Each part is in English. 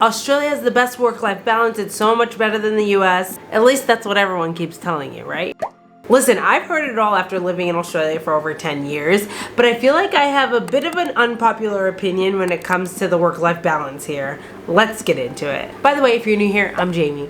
Australia has the best work-life balance. It's so much better than the US. At least that's what everyone keeps telling you, right? Listen, I've heard it all after living in Australia for over 10 years, but I feel like I have a bit of an unpopular opinion when it comes to the work-life balance here. Let's get into it. By the way, if you're new here, I'm Jamie.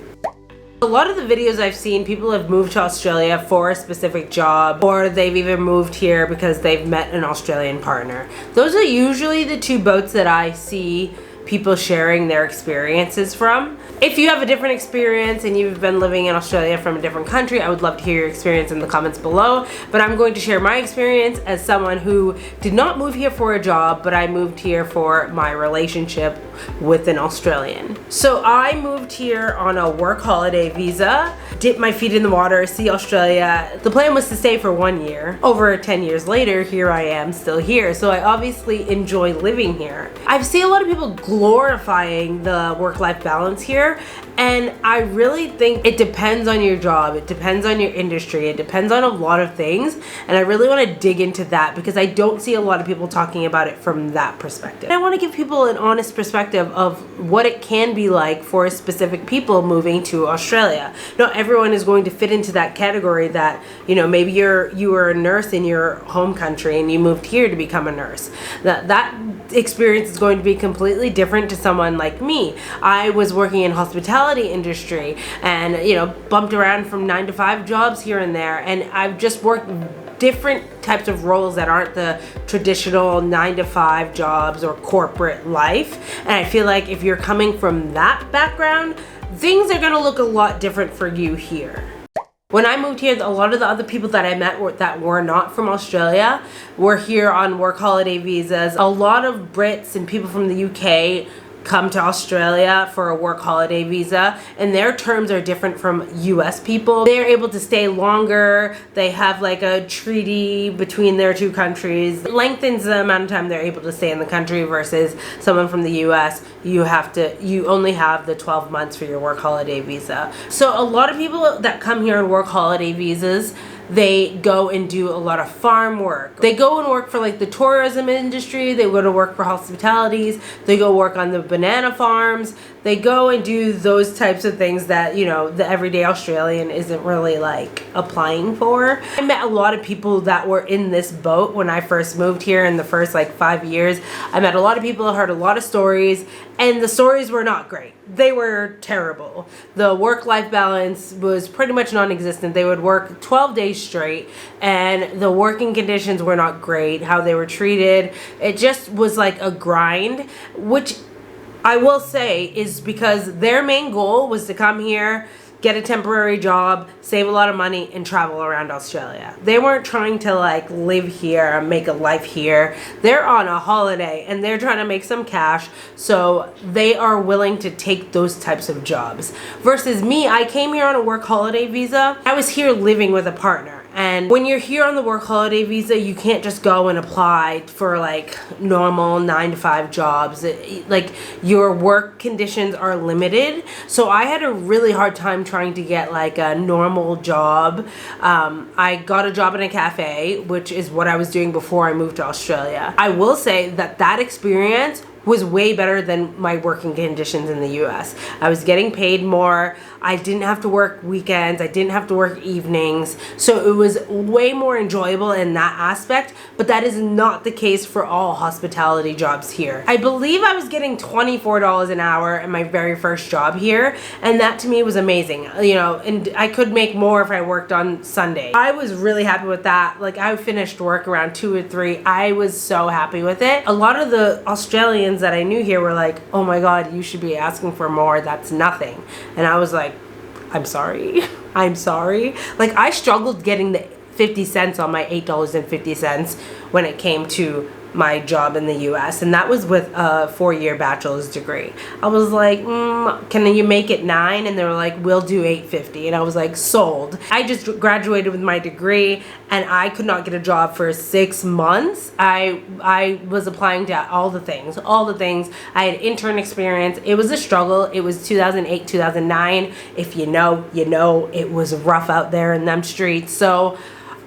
A lot of the videos I've seen, people have moved to Australia for a specific job, or they've even moved here because they've met an Australian partner. Those are usually the two boats that I see people sharing their experiences from. If you have a different experience and you've been living in Australia from a different country, I would love to hear your experience in the comments below. But I'm going to share my experience as someone who did not move here for a job, but I moved here for my relationship with an Australian. So I moved here on a work holiday visa, dipped my feet in the water, see Australia. The plan was to stay for 1 year. Over 10 years later, here I am still here. So I obviously enjoy living here. I've seen a lot of people glorifying the work-life balance here, and I really think it depends on your job, it depends on your industry, it depends on a lot of things, and I really want to dig into that because I don't see a lot of people talking about it from that perspective. I want to give people an honest perspective of what it can be like for specific people moving to Australia. Not everyone is going to fit into that category that, you know, maybe you were a nurse in your home country and you moved here to become a nurse. That experience is going to be completely different to someone like me. I was working in hospitality industry and, you know, bumped around from 9 to 5 jobs here and there, and I've just worked different types of roles that aren't the traditional 9 to 5 jobs or corporate life. And I feel like if you're coming from that background, things are gonna look a lot different for you here. When I moved here, a lot of the other people that I met that were not from Australia were here on work holiday visas. A lot of Brits and people from the UK come to Australia for a work holiday visa, and their terms are different from US people. They're able to stay longer. They have like a treaty between their two countries. It lengthens the amount of time they're able to stay in the country versus someone from the US. You only have the 12 months for your work holiday visa. So a lot of people that come here on work holiday visas, they go and do a lot of farm work. They go and work for like the tourism industry. They go to work for hospitalities. They go work on the banana farms. They go and do those types of things that, you know, the everyday Australian isn't really like applying for. I met a lot of people that were in this boat when I first moved here in the first like 5 years. I met a lot of people, heard a lot of stories, and the stories were not great. They were terrible. The work-life balance was pretty much non-existent. They would work 12 days straight, and the working conditions were not great, how they were treated. It just was like a grind, which I will say is because their main goal was to come here, get a temporary job, save a lot of money, and travel around Australia. They weren't trying to like live here and make a life here. They're on a holiday and they're trying to make some cash, so they are willing to take those types of jobs. Versus me, I came here on a work holiday visa. I was here living with a partner. And when you're here on the work holiday visa, you can't just go and apply for like normal 9 to 5 jobs. Like your work conditions are limited. So I had a really hard time trying to get like a normal job. I got a job in a cafe, which is what I was doing before I moved to Australia. I will say that experience was way better than my working conditions in the US. I was getting paid more. I didn't have to work weekends. I didn't have to work evenings. So it was way more enjoyable in that aspect, but that is not the case for all hospitality jobs here. I believe I was getting $24 an hour in my very first job here, and that to me was amazing. You know, and I could make more if I worked on Sunday. I was really happy with that. Like I finished work around 2 or 3. I was so happy with it. A lot of the Australians that I knew here were like, oh my God, you should be asking for more. That's nothing. And I was like, I'm sorry. I'm sorry. Like I struggled getting the 50 cents on my $8.50 when it came to my job in the US, and that was with a 4-year bachelor's degree. I was like, can you make it 9? And they were like, we'll do $8.50. And I was like, sold. I just graduated with my degree and I could not get a job for 6 months. I was applying to all the things. I had intern experience. It was a struggle. It was 2008, 2009. If you know, you know, it was rough out there in them streets. So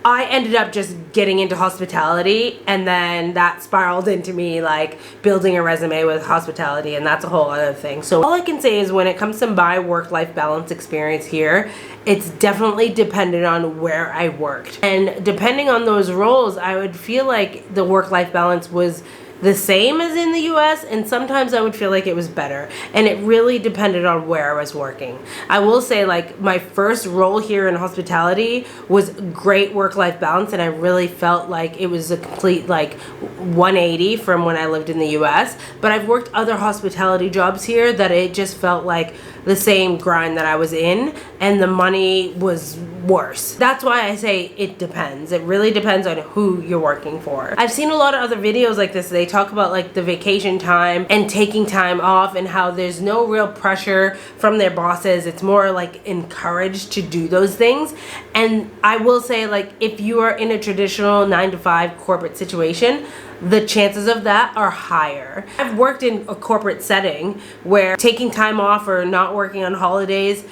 I ended up just getting into hospitality, and then that spiraled into me like building a resume with hospitality, and that's a whole other thing. So all I can say is when it comes to my work-life balance experience here, it's definitely dependent on where I worked. And depending on those roles, I would feel like the work-life balance was the same as in the US, and sometimes I would feel like it was better, and it really depended on where I was working. I will say, like, my first role here in hospitality was great work-life balance, and I really felt like it was a complete like 180 from when I lived in the US. But I've worked other hospitality jobs here that it just felt like the same grind that I was in, and the money was worse. That's why I say it depends. It really depends on who you're working for. I've seen a lot of other videos like this. They talk about like the vacation time and taking time off, and how there's no real pressure from their bosses. It's more like encouraged to do those things. And I will say, like, if you are in a traditional 9-to-5 corporate situation, the chances of that are higher. I've worked in a corporate setting where taking time off or not working on holidays,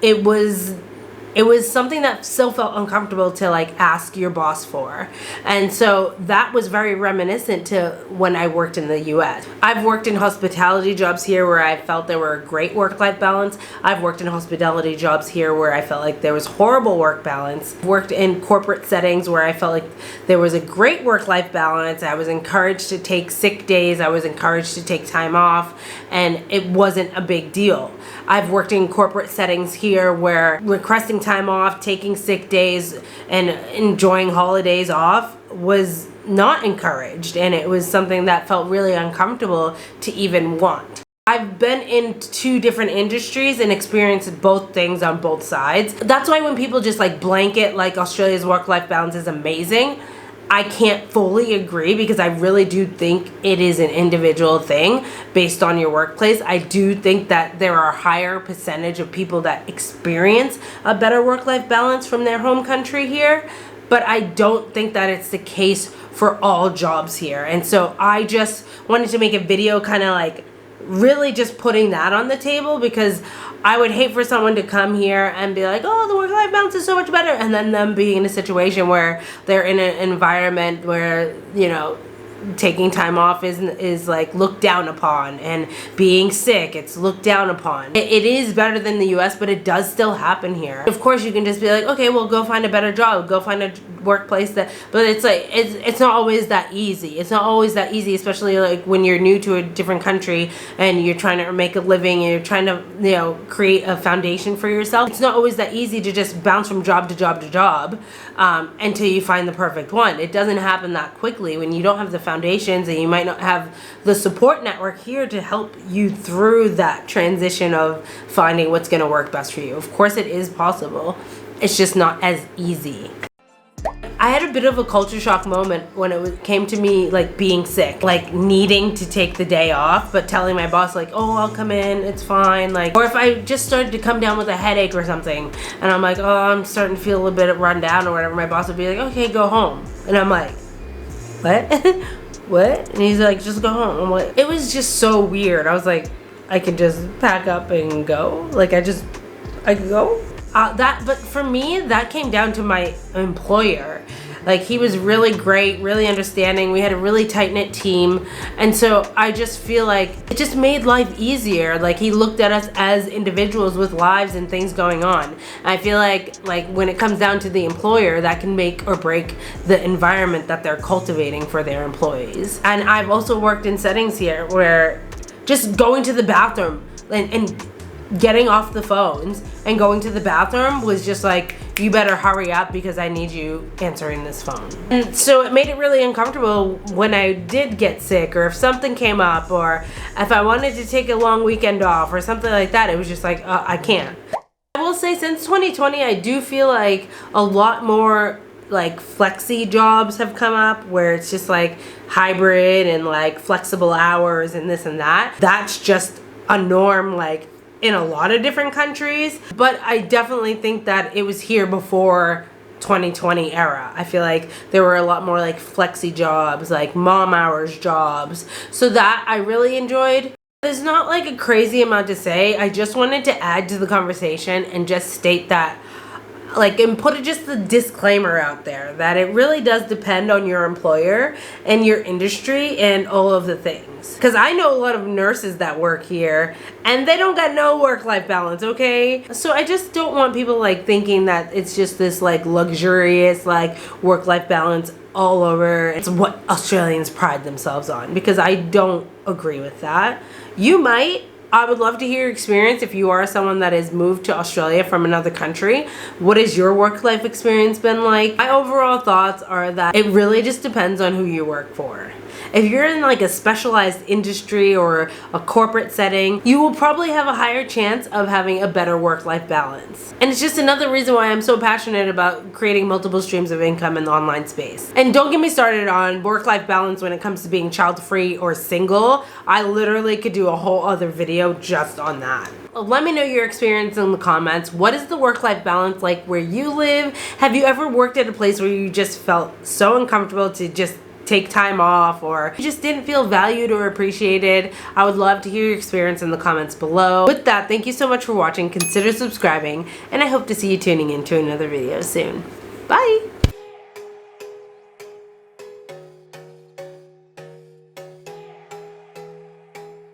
it was something that still felt uncomfortable to like ask your boss for. And so that was very reminiscent to when I worked in the US. I've worked in hospitality jobs here where I felt there were a great work-life balance. I've worked in hospitality jobs here where I felt like there was horrible work balance. I've worked in corporate settings where I felt like there was a great work-life balance. I was encouraged to take sick days. I was encouraged to take time off, and it wasn't a big deal. I've worked in corporate settings here where requesting time off, taking sick days, and enjoying holidays off was not encouraged, and it was something that felt really uncomfortable to even want. I've been in 2 different industries and experienced both things on both sides. That's why when people just like blanket like Australia's work-life balance is amazing, I can't fully agree, because I really do think it is an individual thing based on your workplace. I do think that there are a higher percentage of people that experience a better work-life balance from their home country here, but I don't think that it's the case for all jobs here. And so I just wanted to make a video kind of like really just putting that on the table, because I would hate for someone to come here and be like, oh, the work-life balance is so much better, and then them being in a situation where they're in an environment where, you know, taking time off is like looked down upon, and being sick, it's looked down upon. It is better than the US, but it does still happen here. Of course you can just be like, okay, well, go find a better job, go find a workplace that, but it's like it's not always that easy. It's not always that easy, especially like when you're new to a different country and you're trying to make a living and you're trying to, you know, create a foundation for yourself. It's not always that easy to just bounce from job to job to job until you find the perfect one. It doesn't happen that quickly when you don't have the foundations, and you might not have the support network here to help you through that transition of finding what's going to work best for you. Of course it is possible, it's just not as easy. I had a bit of a culture shock moment when it came to me like being sick, like needing to take the day off, but telling my boss like, oh, I'll come in, it's fine. Like, or if I just started to come down with a headache or something, and I'm like, oh, I'm starting to feel a little bit run down or whatever, my boss would be like, okay, go home. And I'm like, what? What? And he's like, just go home. I'm like, it was just so weird. I was like, I could just pack up and go. Like, I could go. But for me, that came down to my employer. Like, he was really great, really understanding. We had a really tight-knit team. And so I just feel like it just made life easier. Like, he looked at us as individuals with lives and things going on. And I feel like when it comes down to the employer, that can make or break the environment that they're cultivating for their employees. And I've also worked in settings here where just going to the bathroom and getting off the phones and going to the bathroom was just like, you better hurry up because I need you answering this phone. And so it made it really uncomfortable when I did get sick, or if something came up, or if I wanted to take a long weekend off or something like that. It was just like, I can't. I will say since 2020, I do feel like a lot more like flexi jobs have come up where it's just like hybrid and like flexible hours and this and that. That's just a norm, like in a lot of different countries, but I definitely think that it was here before 2020 era. I feel like there were a lot more like flexi jobs, like mom hours jobs, so that I really enjoyed. There's not like a crazy amount to say. I just wanted to add to the conversation and just state that and put just a disclaimer out there that it really does depend on your employer and your industry and all of the things. Because I know a lot of nurses that work here and they don't got no work-life balance, okay? So I just don't want people like thinking that it's just this like luxurious like work-life balance all over. It's what Australians pride themselves on, because I don't agree with that. You might. I would love to hear your experience if you are someone that has moved to Australia from another country. What has your work-life experience been like? My overall thoughts are that it really just depends on who you work for. If you're in like a specialized industry or a corporate setting, you will probably have a higher chance of having a better work-life balance. And it's just another reason why I'm so passionate about creating multiple streams of income in the online space. And don't get me started on work-life balance when it comes to being child-free or single. I literally could do a whole other video just on that. Let me know your experience in the comments. What is the work-life balance like where you live? Have you ever worked at a place where you just felt so uncomfortable to just take time off, or you just didn't feel valued or appreciated? I would love to hear your experience in the comments below. With that, thank you so much for watching. Consider subscribing, and I hope to see you tuning in to another video soon. Bye!